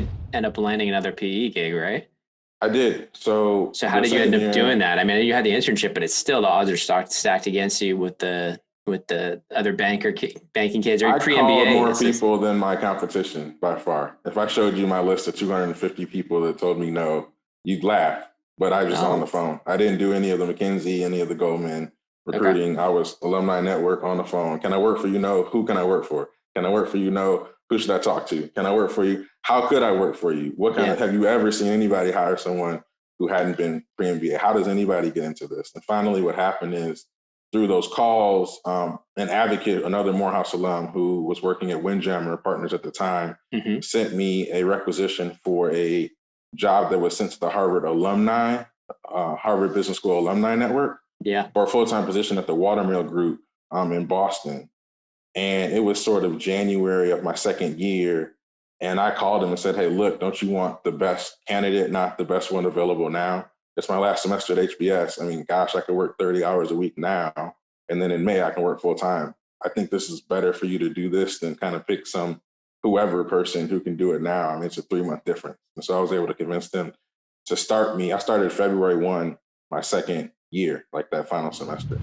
did end up landing another PE gig, right? I did. So how did you end up doing that? I mean, you had the internship, but it's still the odds are stacked against you with the other banking kids. Or I called more It's people than my competition by far. If I showed you my list of 250 people that told me no, you'd laugh. But I was just on the phone. I didn't do any of the McKinsey, any of the Goldman recruiting. Okay. I was alumni network on the phone. Can I work for you? No. Who can I work for? Can I work for you? No. Who should I talk to? Can I work for you? How could I work for you? What kind of, have you ever seen anybody hire someone who hadn't been pre-MBA? How does anybody get into this? And finally, what happened is through those calls, an advocate, another Morehouse alum who was working at Windjammer Partners at the time, sent me a requisition for a job that was sent to the Harvard alumni, Harvard Business School alumni network, for a full-time position at the Watermill Group in Boston. And it was sort of January of my second year. And I called him and said, hey, look, don't you want the best candidate, not the best one available now? It's my last semester at HBS. I mean, gosh, I could work 30 hours a week now. And then in May, I can work full time. I think this is better for you to do this than kind of pick some whoever person who can do it now. I mean, it's a 3-month difference. And so I was able to convince them to start me. I started February 1, my second year, like that final semester.